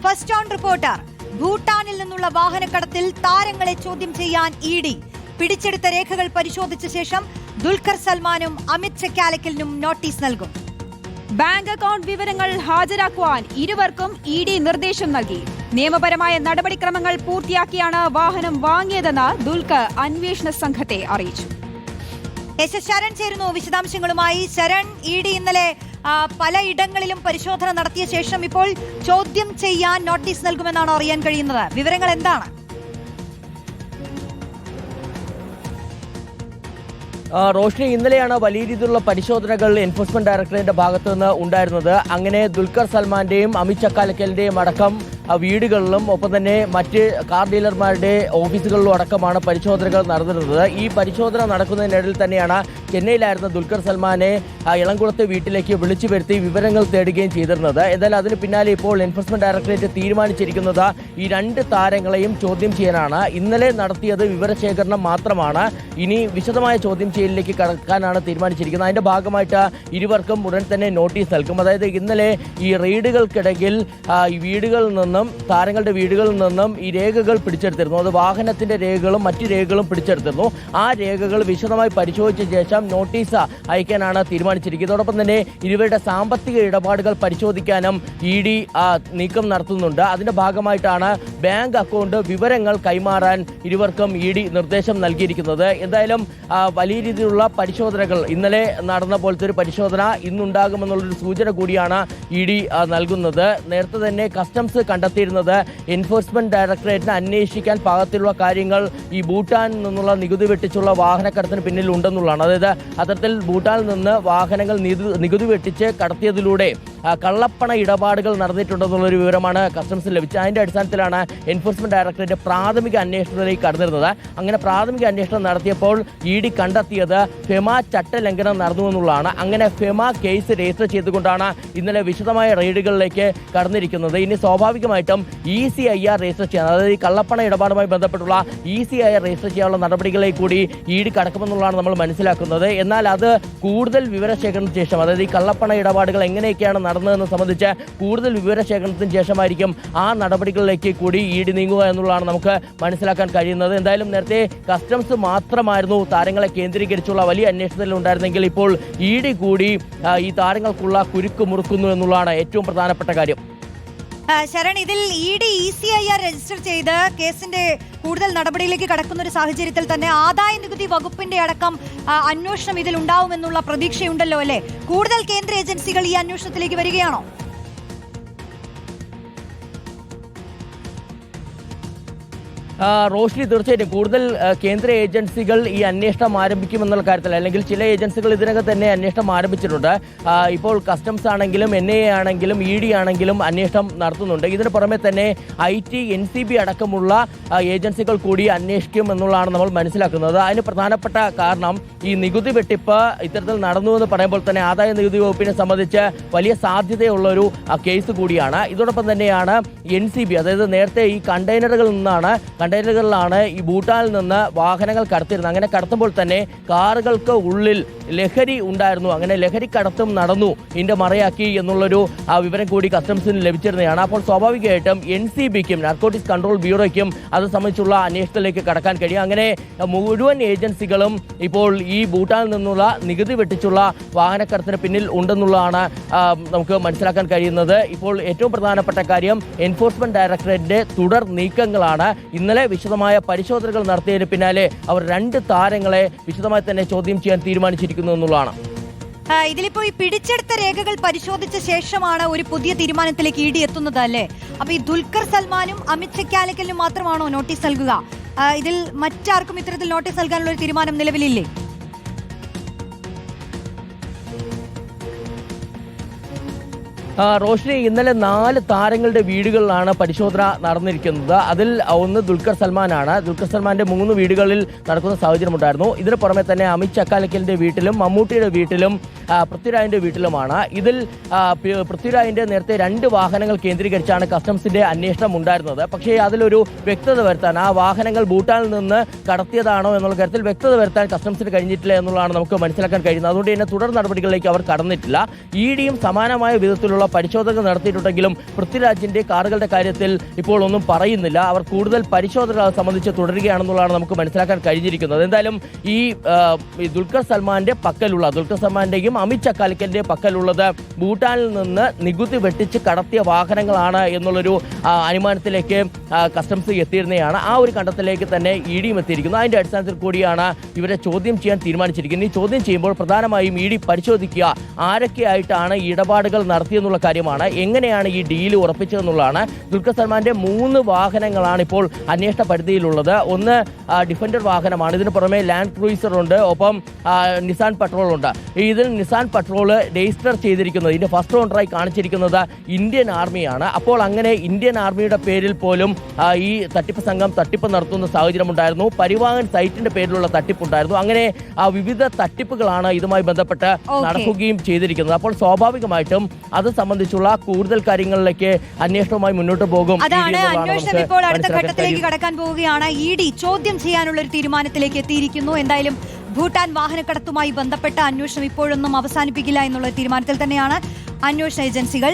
First on reporter. ഭൂട്ടാനിൽ നിന്നുള്ള വാഹനക്കടത്തിൽ താരങ്ങളെ ചോദ്യം ചെയ്യാൻ ഇഡി. പിടിച്ചെടുത്ത രേഖകൾ പരിശോധിച്ച ശേഷം ദുൽഖർ സൽമാനും അമിത് ചെക്കാലക്കലിനും നോട്ടീസ് നൽകും. ബാങ്ക് അക്കൗണ്ട് വിവരങ്ങൾ ഹാജരാക്കുവാൻ ഇരുവർക്കും ഇഡി നിർദ്ദേശം നൽകി. നിയമപരമായ നടപടിക്രമങ്ങൾ പൂർത്തിയാക്കിയാണ് വാഹനം വാങ്ങിയതെന്ന് ദുൽഖർ അന്വേഷണ സംഘത്തെ അറിയിച്ചു. ശരൺ ചേരുന്നു വിശദാംശങ്ങളുമായി. ശരൺ, ഇഡി ഇന്നലെ പലയിടങ്ങളിലും പരിശോധന നടത്തിയ ശേഷം ഇപ്പോൾ ചോദ്യം ചെയ്യാൻ നോട്ടീസ് നൽകുമെന്നാണ് അറിയാൻ കഴിയുന്നത്. വിവരങ്ങൾ എന്താണ്? റോഷ്നി, ഇന്നലെയാണ് വലിയ രീതിയിലുള്ള പരിശോധനകൾ എൻഫോഴ്സ്മെന്റ് ഡയറക്ടറേറ്റിന്റെ ഭാഗത്തു നിന്ന് ഉണ്ടായിരുന്നത്. അങ്ങനെ ദുൽഖർ സൽമാന്റെയും അമിത് ചക്കാലക്കലിന്റെയും അടക്കം വീടുകളിലും ഒപ്പം തന്നെ മറ്റ് കാർ ഡീലർമാരുടെ ഓഫീസുകളിലും അടക്കമാണ് പരിശോധനകൾ നടന്നിരുന്നത്. ഈ പരിശോധന നടക്കുന്നതിനിടയിൽ തന്നെയാണ് ചെന്നൈയിലായിരുന്ന ദുൽഖർ സൽമാനെ ഇളംകുളത്തെ വീട്ടിലേക്ക് വിളിച്ചു വരുത്തി വിവരങ്ങൾ തേടുകയും ചെയ്തിരുന്നത്. എന്നാൽ അതിന് പിന്നാലെ ഇപ്പോൾ എൻഫോഴ്സ്മെന്റ് ഡയറക്ടറേറ്റ് തീരുമാനിച്ചിരിക്കുന്നത് ഈ രണ്ട് താരങ്ങളെയും ചോദ്യം ചെയ്യാനാണ്. ഇന്നലെ നടത്തിയത് വിവരശേഖരണം മാത്രമാണ്. ഇനി വിശദമായ ചോദ്യം ചെയ്യലിലേക്ക് കടക്കാനാണ് തീരുമാനിച്ചിരിക്കുന്നത്. അതിന്റെ ഭാഗമായിട്ട് ഇരുവർക്കും ഉടൻ തന്നെ നോട്ടീസ് നൽകും. അതായത് ഇന്നലെ ഈ റെയ്ഡുകൾക്കിടയിൽ ഈ വീടുകളിൽ നിന്നും താരങ്ങളുടെ വീടുകളിൽ നിന്നും ഈ രേഖകൾ പിടിച്ചെടുത്തിരുന്നു. അത് വാഹനത്തിന്റെ രേഖകളും മറ്റു രേഖകളും പിടിച്ചെടുത്തിരുന്നു. ആ രേഖകൾ വിശദമായി പരിശോധിച്ച ശേഷം നോട്ടീസ് അയക്കാനാണ് തീരുമാനിച്ചിരിക്കുന്നത്. ഇതോടൊപ്പം തന്നെ ഇരുവരുടെ സാമ്പത്തിക ഇടപാടുകൾ പരിശോധിക്കാനും ഇഡി നീക്കം നടത്തുന്നുണ്ട്. അതിന്റെ ഭാഗമായിട്ടാണ് ബാങ്ക് അക്കൗണ്ട് വിവരങ്ങൾ കൈമാറാൻ ഇരുവർക്കും ഇഡി നിർദ്ദേശം നൽകിയിരിക്കുന്നത്. എന്തായാലും വലിയ രീതിയിലുള്ള പരിശോധനകൾ ഇന്നലെ നടന്ന പോലത്തെ ഒരു പരിശോധന ഇന്നുണ്ടാകുമെന്നുള്ളൊരു സൂചന കൂടിയാണ് ഇഡി നൽകുന്നത്. നേരത്തെ തന്നെ കസ്റ്റംസ് കണ്ടെത്തിയിരുന്നത് എൻഫോഴ്സ്മെന്റ് ഡയറക്ടറേറ്റിന് അന്വേഷിക്കാൻ പാകത്തിലുള്ള കാര്യങ്ങൾ ഈ ഭൂട്ടാനിൽ നിന്നുള്ള നികുതി വെട്ടിച്ചുള്ള വാഹനക്കടത്തിന് പിന്നിൽ ഉണ്ടെന്നുള്ളതാണ്. അതായത് അത്തരത്തിൽ ഭൂട്ടാനിൽ നിന്ന് വാഹനങ്ങൾ നികുതി വെട്ടിച്ച് കടത്തിയതിലൂടെ കള്ളപ്പണ ഇടപാടുകൾ നടന്നിട്ടുണ്ടെന്നുള്ളൊരു വിവരമാണ് കസ്റ്റംസിന് ലഭിച്ചത്. അതിന്റെ അടിസ്ഥാനത്തിലാണ് എൻഫോഴ്സ്മെന്റ് ഡയറക്ടറേറ്റ് പ്രാഥമിക അന്വേഷണത്തിലേക്ക് കടന്നിരുന്നത്. അങ്ങനെ പ്രാഥമിക അന്വേഷണം നടത്തിയപ്പോൾ ഇഡി കണ്ടെത്തിയത് ഫെമ ചട്ടലംഘനം നടന്നുവെന്നുള്ളതാണ്. അങ്ങനെ ഫെമ കേസ് രജിസ്റ്റർ ചെയ്തുകൊണ്ടാണ് ഇന്നലെ വിശദമായ റെയ്ഡുകളിലേക്ക് കടന്നിരിക്കുന്നത്. ഇനി സ്വാഭാവികമായിട്ടും ECIR രജിസ്റ്റർ ചെയ്യാൻ, അതായത് ഈ കള്ളപ്പണ ഇടപാടുമായി ബന്ധപ്പെട്ടുള്ള ECIR രജിസ്റ്റർ ചെയ്യാനുള്ള നടപടികളിലേക്ക് കൂടി ഇഡി കടക്കുമെന്നുള്ളതാണ് നമ്മൾ മനസ്സിലാക്കുന്നത്. എന്നാൽ അത് കൂടുതൽ വിവരശേഖരണത്തിന് ശേഷം, അതായത് ഈ കള്ളപ്പണ ഇടപാടുകൾ എങ്ങനെയൊക്കെയാണ് നടന്നതെന്ന് സംബന്ധിച്ച് കൂടുതൽ വിവരശേഖരണത്തിന് ശേഷമായിരിക്കും ആ നടപടികളിലേക്ക് കൂടി ഇഡി നീങ്ങുക എന്നുള്ളതാണ് നമുക്ക് മനസ്സിലാക്കാൻ കഴിയുന്നത്. എന്തായാലും നേരത്തെ കസ്റ്റംസ് മാത്രമായിരുന്നു താരങ്ങളെ കേന്ദ്രീകരിച്ചുള്ള വലിയ അന്വേഷണത്തിൽ ഉണ്ടായിരുന്നെങ്കിൽ ഇപ്പോൾ ഇഡി കൂടി ഈ താരങ്ങൾക്കുള്ള കുരുക്ക് മുറുക്കുന്നു എന്നുള്ളതാണ് ഏറ്റവും പ്രധാനപ്പെട്ട കാര്യം. ശരൺ, ഇതിൽ ഇഡി ECIR രജിസ്റ്റർ ചെയ്ത് കേസിന്റെ കൂടുതൽ നടപടിയിലേക്ക് കടക്കുന്ന ഒരു സാഹചര്യത്തിൽ തന്നെ ആദായ നികുതി വകുപ്പിന്റെ അടക്കം അന്വേഷണം ഇതിൽ ഉണ്ടാവുമെന്നുള്ള പ്രതീക്ഷയുണ്ടല്ലോ അല്ലെ? കൂടുതൽ കേന്ദ്ര ഏജൻസികൾ ഈ അന്വേഷണത്തിലേക്ക് വരികയാണോ? റോഷ്നി, തീർച്ചയായിട്ടും കൂടുതൽ കേന്ദ്ര ഏജൻസികൾ ഈ അന്വേഷണം ആരംഭിക്കുമെന്നുള്ള കാര്യത്തിൽ, അല്ലെങ്കിൽ ചില ഏജൻസികൾ ഇതിനകം തന്നെ അന്വേഷണം ആരംഭിച്ചിട്ടുണ്ട്. ഇപ്പോൾ കസ്റ്റംസ് ആണെങ്കിലും NIA ആണെങ്കിലും ED ആണെങ്കിലും അന്വേഷണം നടത്തുന്നുണ്ട്. ഇതിന് പുറമെ തന്നെ IT, NCB അടക്കമുള്ള ഏജൻസികൾ കൂടി അന്വേഷിക്കും എന്നുള്ളതാണ് നമ്മൾ മനസ്സിലാക്കുന്നത്. അതിന് പ്രധാനപ്പെട്ട കാരണം ഈ നികുതി വെട്ടിപ്പ് ഇത്തരത്തിൽ നടന്നു എന്ന് പറയുമ്പോൾ തന്നെ ആദായ നികുതി വകുപ്പിനെ സംബന്ധിച്ച് വലിയ സാധ്യതയുള്ളൊരു കേസ് കൂടിയാണ്. ഇതോടൊപ്പം തന്നെയാണ് NCB, അതായത് നേരത്തെ ഈ കണ്ടെയ്നറുകളിലാണ് ഈ ഭൂട്ടാനിൽ നിന്ന് വാഹനങ്ങൾ കടത്തിയിരുന്നത്. അങ്ങനെ കടത്തുമ്പോൾ തന്നെ കാറുകൾക്ക് ഉള്ളിൽ ലഹരി ഉണ്ടായിരുന്നു. അങ്ങനെ ലഹരി കടത്തും നടന്നു, ഇതിന്റെ മറയാക്കി എന്നുള്ളൊരു വിവരം കൂടി കസ്റ്റംസിന് ലഭിച്ചിരുന്നതാണ്. അപ്പോൾ സ്വാഭാവികമായിട്ടും NCBക്കും, നാർക്കോട്ടിക്സ് കൺട്രോൾ ബ്യൂറോയ്ക്കും അത് സംബന്ധിച്ചുള്ള അന്വേഷണത്തിലേക്ക് കടക്കാൻ കഴിയും. അങ്ങനെ മുഴുവൻ ഏജൻസികളും ഇപ്പോൾ ഈ ഭൂട്ടാനിൽ നിന്നുള്ള നികുതി വെട്ടിച്ചുള്ള വാഹനക്കടത്തിന് പിന്നിൽ ഉണ്ടെന്നുള്ളതാണ് നമുക്ക് മനസ്സിലാക്കാൻ കഴിയുന്നത്. ഇപ്പോൾ ഏറ്റവും പ്രധാനപ്പെട്ട കാര്യം എൻഫോഴ്സ്മെന്റ് ഡയറക്ടറേറ്റിന്റെ തുടർ നീക്കങ്ങളാണ്. ഇന്നലെ വിശദമായ പരിശോധനകൾ നടത്തിയതിന് പിന്നാലെ അവർ രണ്ട് താരങ്ങളെ വിശദമായി തന്നെ ചോദ്യം ചെയ്യാൻ തീരുമാനിച്ചിരിക്കുന്നു എന്നുള്ളതാണ്. ഇതിലിപ്പോ ഈ പിടിച്ചെടുത്ത രേഖകൾ പരിശോധിച്ച ശേഷമാണ് ഒരു പുതിയ തീരുമാനത്തിലേക്ക് ഇഡി എത്തുന്നത് അല്ലേ? അപ്പൊ ഈ ദുൽഖർ സൽമാനും അമിത് ചെക്കാലക്കലിനും മാത്രമാണോ നോട്ടീസ് നൽകുക? ഇതിൽ മറ്റാർക്കും ഇത്തരത്തിൽ നോട്ടീസ് നൽകാനുള്ള ഒരു തീരുമാനം നിലവിലില്ലേ? റോഷ്നി, ഇന്നലെ 4 താരങ്ങളുടെ വീടുകളിലാണ് പരിശോധന നടന്നിരിക്കുന്നത്. അതിൽ ഒന്ന് ദുൽഖർ സൽമാനാണ്. ദുൽഖർ സൽമാന്റെ 3 വീടുകളിൽ നടക്കുന്ന സാഹചര്യമുണ്ടായിരുന്നു. ഇതിന് പുറമെ തന്നെ അമിത് ചക്കാലക്കലിന്റെ വീട്ടിലും മമ്മൂട്ടിയുടെ വീട്ടിലും പൃഥ്വിരാജിന്റെ വീട്ടിലുമാണ്. ഇതിൽ പൃഥ്വിരാജിന്റെ നേരത്തെ 2 വാഹനങ്ങൾ കേന്ദ്രീകരിച്ചാണ് കസ്റ്റംസിന്റെ അന്വേഷണം ഉണ്ടായിരുന്നത്. പക്ഷേ അതിലൊരു വ്യക്തത വരുത്താൻ, ആ വാഹനങ്ങൾ ഭൂട്ടാനിൽ നിന്ന് കടത്തിയതാണോ എന്നുള്ള കാര്യത്തിൽ വ്യക്തത വരുത്താൻ കസ്റ്റംസിന് കഴിഞ്ഞിട്ടില്ല എന്നുള്ളതാണ് നമുക്ക് മനസ്സിലാക്കാൻ കഴിയുന്നത്. അതുകൊണ്ട് തന്നെ തുടർ നടപടികളിലേക്ക് അവർ കടന്നിട്ടില്ല. ഇഡിയും സമാനമായ വിധത്തിലുള്ള സംബന്ധിച്ചുള്ള പരിശോധനകൾ നടത്തിയിട്ടുണ്ടെങ്കിലും പൃഥ്വിരാജിന്റെ കാറുകളുടെ കാര്യത്തിൽ ഇപ്പോൾ ഒന്നും പറയുന്നില്ല. അവർ കൂടുതൽ പരിശോധനകൾ സംബന്ധിച്ച് തുടരുകയാണെന്നുള്ളതാണ് നമുക്ക് മനസ്സിലാക്കാൻ കഴിഞ്ഞിരിക്കുന്നത്. എന്തായാലും ഈ ദുൽഖർ സൽമാന്റെയും അമിത് ചക്കാലക്കലിന്റെയും പക്കലുള്ളത് ഭൂട്ടാനിൽ നിന്ന് നികുതി വെട്ടിച്ച് കടത്തിയ വാഹനങ്ങളാണ് എന്നുള്ളൊരു അനുമാനത്തിലേക്ക് കസ്റ്റംസ് എത്തിയിരുന്നതാണ്. ആ ഒരു കണ്ടെത്തലിലേക്ക് തന്നെ ഇ ഡിയും എത്തിയിരിക്കുന്നു. അതിന്റെ അടിസ്ഥാനത്തിൽ കൂടിയാണ് ഇവരെ ചോദ്യം ചെയ്യാൻ തീരുമാനിച്ചിരിക്കുന്നത്. ഈ ചോദ്യം ചെയ്യുമ്പോൾ പ്രധാനമായും ഇ ഡി പരിശോധിക്കുക ആരൊക്കെയായിട്ടാണ് ഇടപാടുകൾ നടത്തിയെന്നുള്ള കാര്യമാണ്, എങ്ങനെയാണ് ഈ ഡീല് ഉറപ്പിച്ചതെന്നുള്ളതാണ്. ദുൽഖർ സൽമാന്റെ 3 വാഹനങ്ങളാണ് ഇപ്പോൾ അന്വേഷണ പരിധിയിലുള്ളത്. ഒന്ന് ഡിഫൻഡർ വാഹനമാണ്, ഇതിന് പുറമെ ലാൻഡ് ക്രൂയിസർ ഉണ്ട്, ഒപ്പം നിസാൻ പട്രോൾ ഉണ്ട്. ഇതിൽ നിസാൻ പട്രോൾ രജിസ്റ്റർ ചെയ്തിരിക്കുന്നത്, ഇതിന്റെ ഫസ്റ്റ് ഓണറായി കാണിച്ചിരിക്കുന്നത് ഇന്ത്യൻ ആർമിയാണ്. അപ്പോൾ അങ്ങനെ ഇന്ത്യൻ ആർമിയുടെ പേരിൽ പോലും ഈ തട്ടിപ്പ് സംഘം തട്ടിപ്പ് നടത്തുന്ന സാഹചര്യം ഉണ്ടായിരുന്നു. പരിവാഹൻ സൈറ്റിന്റെ പേരിലുള്ള തട്ടിപ്പുണ്ടായിരുന്നു. അങ്ങനെ വിവിധ തട്ടിപ്പുകളാണ് ഇതുമായി ബന്ധപ്പെട്ട് നടക്കുകയും ചെയ്തിരിക്കുന്നത്. അപ്പോൾ സ്വാഭാവികമായിട്ടും അത് സംബന്ധിച്ചുള്ള കൂടുതൽ കാര്യങ്ങളിലേക്ക് അന്വേഷണവുമായി മുന്നോട്ട് പോകും. അതാണ് അന്വേഷണം ഇപ്പോൾ അടുത്ത ഘട്ടത്തിലേക്ക് കടക്കാൻ പോവുകയാണ്. ഇ ഡി ചോദ്യം ചെയ്യാനുള്ള ഒരു തീരുമാനത്തിലേക്ക് എത്തിയിരിക്കുന്നു. എന്തായാലും ഭൂട്ടാൻ വാഹനക്കടത്തുമായി ബന്ധപ്പെട്ട അന്വേഷണം ഇപ്പോഴൊന്നും അവസാനിപ്പിക്കില്ല എന്നുള്ള തീരുമാനത്തിൽ തന്നെയാണ് അന്വേഷണ ഏജൻസികൾ.